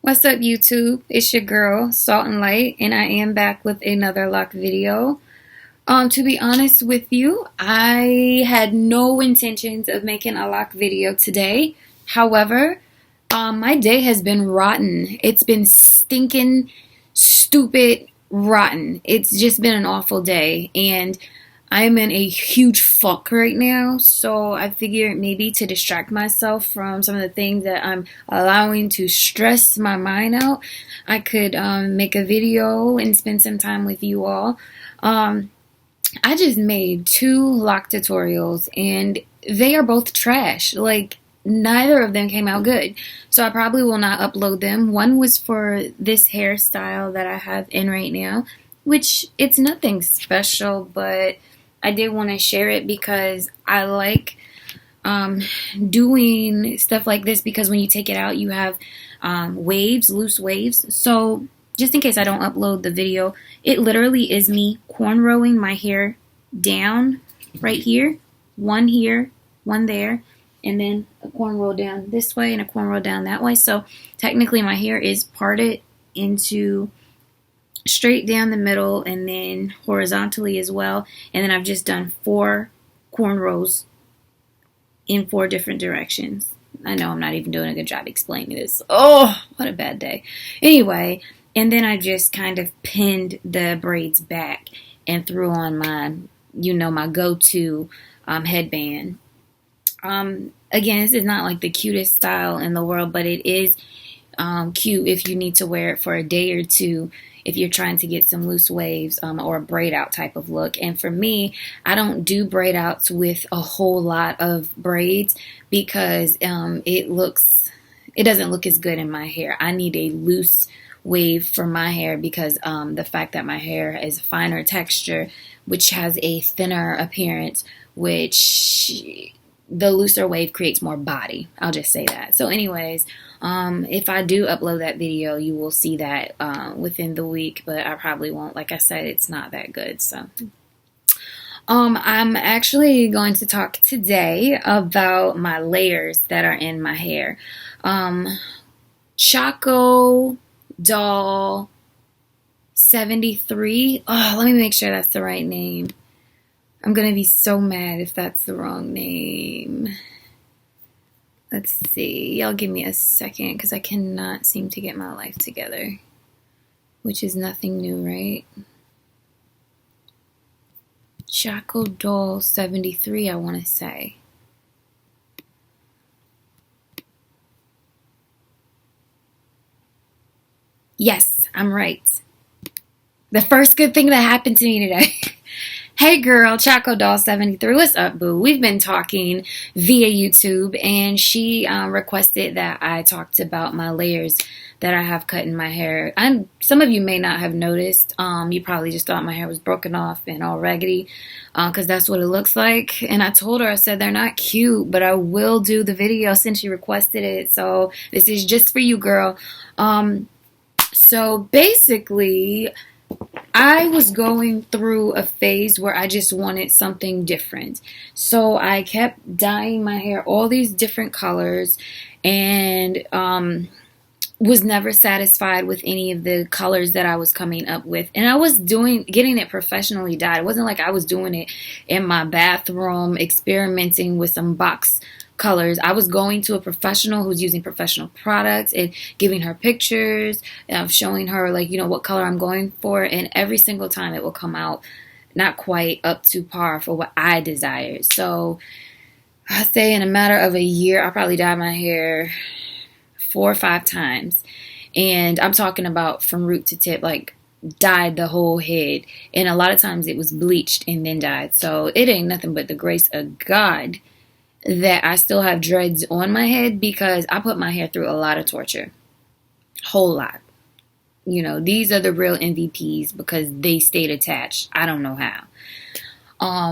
What's up, YouTube? It's your girl, Salt and Light, and I am back with another lock video. To be honest with you, I had no intentions of making a lock video today. However, my day has been rotten. It's been stinking, stupid, rotten. It's just been an awful day, and I'm in a huge funk right now, so I figured maybe to distract myself from some of the things that I'm allowing to stress my mind out, I could make a video and spend some time with you all. I just made 2 lock tutorials, and they are both trash. Like, neither of them came out good, so I probably will not upload them. One was for this hairstyle that I have in right now, which it's nothing special, but I did want to share it because I like doing stuff like this, because when you take it out you have waves, loose waves. So just in case I don't upload the video, it literally is me cornrowing my hair down right here, one here, one there, and then a cornrow down this way and a cornrow down that way. So technically my hair is parted into straight down the middle and then horizontally as well, and then I've just done 4 cornrows in 4 different directions. I know I'm not even doing a good job explaining this. Oh, what a bad day. Anyway, and then I just kind of pinned the braids back and threw on my, my go-to headband. Again, this is not like the cutest style in the world, but it is cute if you need to wear it for a day or two, if you're trying to get some loose waves or a braid out type of look. And for me, I don't do braid outs with a whole lot of braids because it doesn't look as good in my hair. I need a loose wave for my hair because the fact that my hair is finer texture, which has a thinner appearance, which the looser wave creates more body. I'll just say that. So anyways, if I do upload that video, you will see that within the week, but I probably won't. Like I said, it's not that good. So I'm actually going to talk today about my layers that are in my hair. Choco Doll 73. Oh, let me make sure that's the right name. I'm going to be so mad if that's the wrong name. Let's see. Y'all give me a second because I cannot seem to get my life together. Which is nothing new, right? Choco Doll 73, I want to say. Yes, I'm right. The first good thing that happened to me today. Hey girl, Choco Doll 73, what's up, boo? We've been talking via YouTube, and she requested that I talked about my layers that I have cut in my hair. Some of you may not have noticed. You probably just thought my hair was broken off and all raggedy, because that's what it looks like. And I told her, I said, they're not cute, but I will do the video since she requested it. So this is just for you, girl. So basically, I was going through a phase where I just wanted something different. So I kept dyeing my hair all these different colors, and was never satisfied with any of the colors that I was coming up with. And I was getting it professionally dyed. It wasn't like I was doing it in my bathroom, experimenting with some box colors. I was going to a professional who's using professional products and giving her pictures, showing her what color I'm going for, and every single time it will come out not quite up to par for what I desired. So I say in a matter of a year, I probably dyed my hair 4 or 5 times, and I'm talking about from root to tip, like dyed the whole head, and a lot of times it was bleached and then dyed. So it ain't nothing but the grace of God that I still have dreads on my head, because I put my hair through a lot of torture. Whole lot. These are the real MVPs because they stayed attached. I don't know how.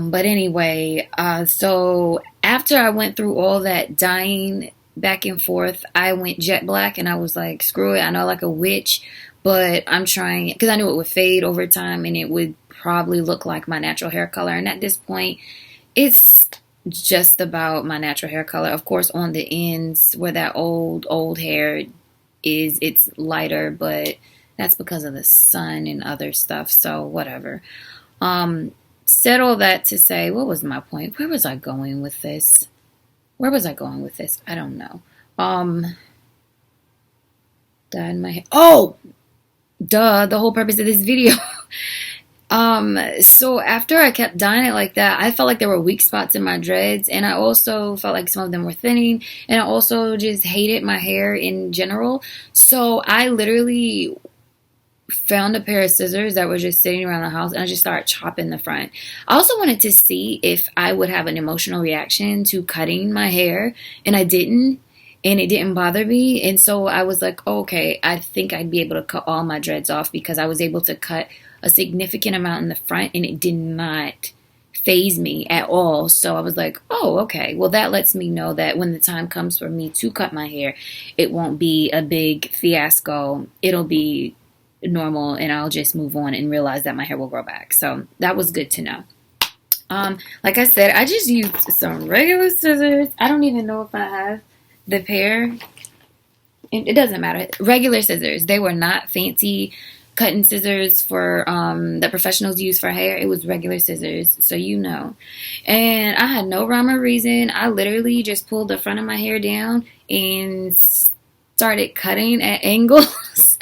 But anyway, so after I went through all that dyeing back and forth, I went jet black, and I was like, screw it. I know, like a witch, but I'm trying, because I knew it would fade over time and it would probably look like my natural hair color. And at this point, it's just about my natural hair color. Of course, on the ends where that old hair is it's lighter, but that's because of the sun and other stuff. So whatever. Said all that to say, what was my point? Where was I going with this? I don't know. Dyed my hair. Oh, duh, the whole purpose of this video. So after I kept dyeing it like that, I felt like there were weak spots in my dreads, and I also felt like some of them were thinning, and I also just hated my hair in general. So I literally found a pair of scissors that were just sitting around the house, and I just started chopping the front. I also wanted to see if I would have an emotional reaction to cutting my hair, and I didn't. And it didn't bother me. And so I was like, oh, okay, I think I'd be able to cut all my dreads off, because I was able to cut a significant amount in the front and it did not phase me at all. So I was like, oh, okay. Well, that lets me know that when the time comes for me to cut my hair, it won't be a big fiasco. It'll be normal, and I'll just move on and realize that my hair will grow back. So that was good to know. Like I said, I just used some regular scissors. I don't even know if I have the pair. It doesn't matter. Regular scissors. They were not fancy cutting scissors for that professionals use for hair. It was regular scissors, so you know. And I had no rhyme or reason. I literally just pulled the front of my hair down and started cutting at angles.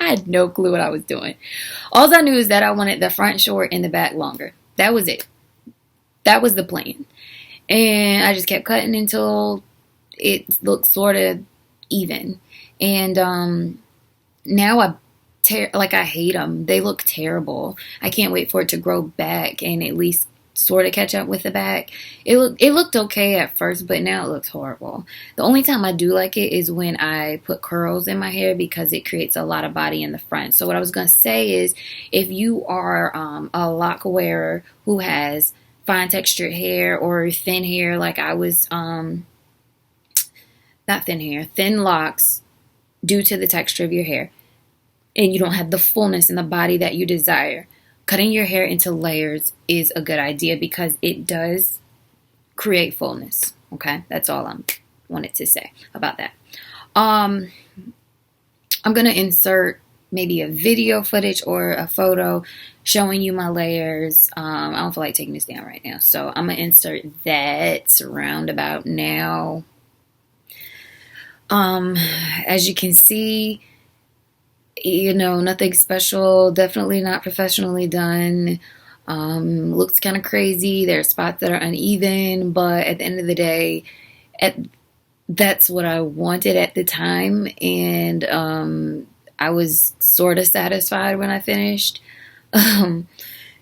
I had no clue what I was doing. All I knew is that I wanted the front short and the back longer. That was it. That was the plan. And I just kept cutting until it looked sort of even. And now I hate them. They look terrible. I can't wait for it to grow back and at least sort of catch up with the back. It looked okay at first, but now it looks horrible. The only time I do like it is when I put curls in my hair, because it creates a lot of body in the front. So what I was going to say is, if you are a lock wearer who has fine textured hair or thin hair, like I was, not thin hair, thin locks due to the texture of your hair, and you don't have the fullness in the body that you desire, cutting your hair into layers is a good idea, because it does create fullness. Okay, that's all I wanted to say about that. I'm going to insert maybe a video footage or a photo showing you my layers. I don't feel like taking this down right now, so I'm going to insert that around about now. As you can see, you know, nothing special, definitely not professionally done. Looks kind of crazy. There are spots that are uneven, but at the end of the day, that's what I wanted at the time, and I was sort of satisfied when I finished.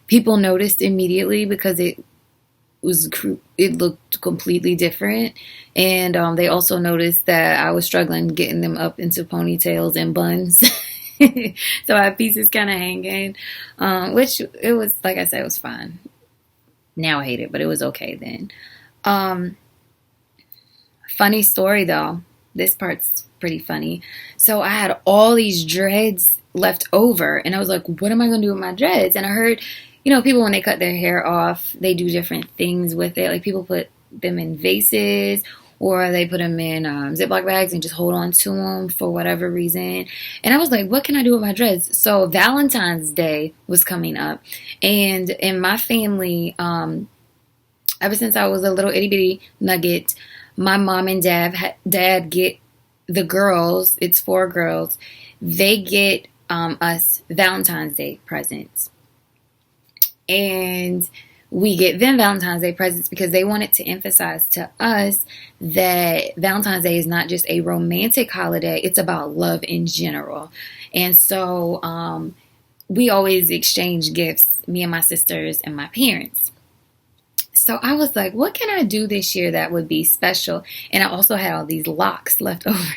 People noticed immediately, because it looked completely different, and they also noticed that I was struggling getting them up into ponytails and buns. So I have pieces kind of hanging, which it was, like I said, it was fine. Now I hate it, but it was okay then. Funny story though. This part's pretty funny. So I had all these dreads left over, and I was like, what am I going to do with my dreads? And I heard, you know, people, when they cut their hair off, they do different things with it. Like, people put them in vases, or they put them in Ziploc bags and just hold on to them for whatever reason. And I was like, what can I do with my dreads? So Valentine's Day was coming up, and in my family, ever since I was a little itty bitty nugget, my mom and dad get the girls, it's 4 girls, they get us Valentine's Day presents. And we get them Valentine's Day presents because they wanted to emphasize to us that Valentine's Day is not just a romantic holiday, it's about love in general. And so we always exchange gifts, me and my sisters and my parents. So I was like, what can I do this year that would be special? And I also had all these locks left over.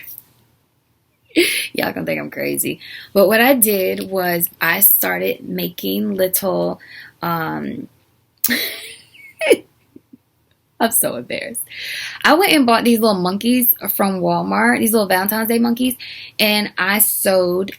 Y'all gonna think I'm crazy. But what I did was I started making little, I'm so embarrassed. I went and bought these little monkeys from Walmart, these little Valentine's Day monkeys, and I sewed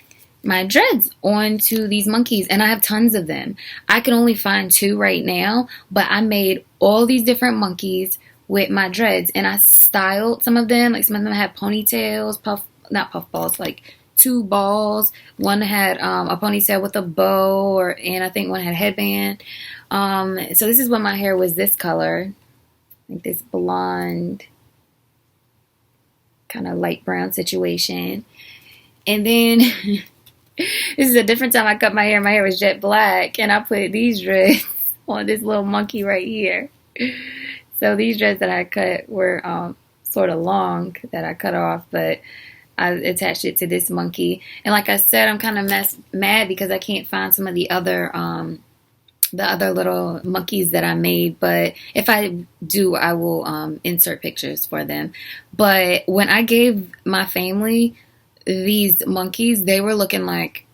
my dreads onto these monkeys, and I have tons of them. I can only find 2 right now, but I made all these different monkeys with my dreads, and I styled some of them. Like, some of them had ponytails, not puffballs, like two balls. One had a ponytail with a bow, and I think one had a headband. So this is when my hair was this color, like this blonde, kind of light brown situation. And then this is a different time I cut my hair. My hair was jet black, and I put these dreads on this little monkey right here. So these dreads that I cut were sort of long that I cut off, but I attached it to this monkey. And like I said, I'm kind of mad because I can't find some of the other little monkeys that I made. But if I do, I will insert pictures for them. But when I gave my family these monkeys, they were looking like,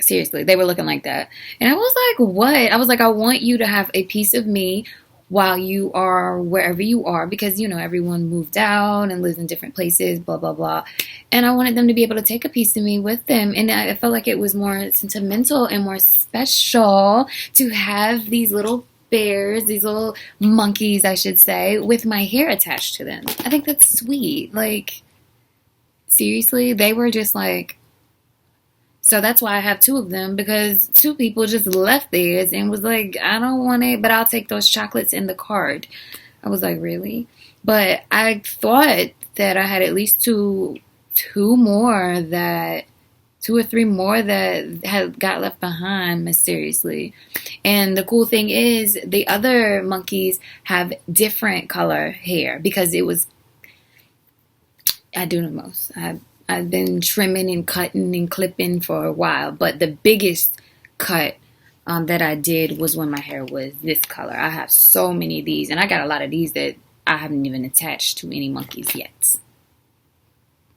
seriously, they were looking like that. And I was like, what? I was like, I want you to have a piece of me while you are wherever you are, because, you know, everyone moved out and lives in different places, blah, blah, blah. And I wanted them to be able to take a piece of me with them. And I felt like it was more sentimental and more special to have these little bears, these little monkeys, I should say, with my hair attached to them. I think that's sweet. Like, seriously, they were just like, so that's why I have two of them, because two people just left theirs and was like, I don't want it, but I'll take those chocolates in the card. I was like, really? But I thought that I had at least two or three more that had got left behind mysteriously. And the cool thing is the other monkeys have different color hair because it was, I do the most. I've been trimming and cutting and clipping for a while, but the biggest cut that I did was when my hair was this color. I have so many of these, and I got a lot of these that I haven't even attached to any monkeys yet.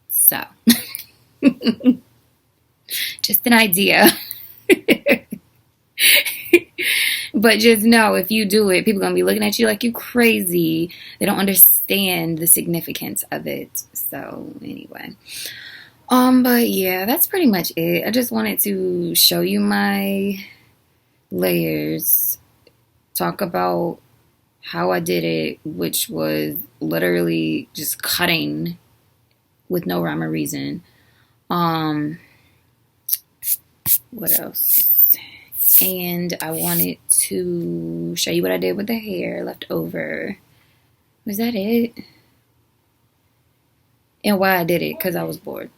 So, just an idea. But just know, if you do it, people are going to be looking at you like you crazy. They don't understand the significance of it. So, anyway. But yeah, that's pretty much it. I just wanted to show you my layers. Talk about how I did it, which was literally just cutting with no rhyme or reason. What else? And I wanted to show you what I did with the hair left over. Was that it? And why I did it, because I was bored.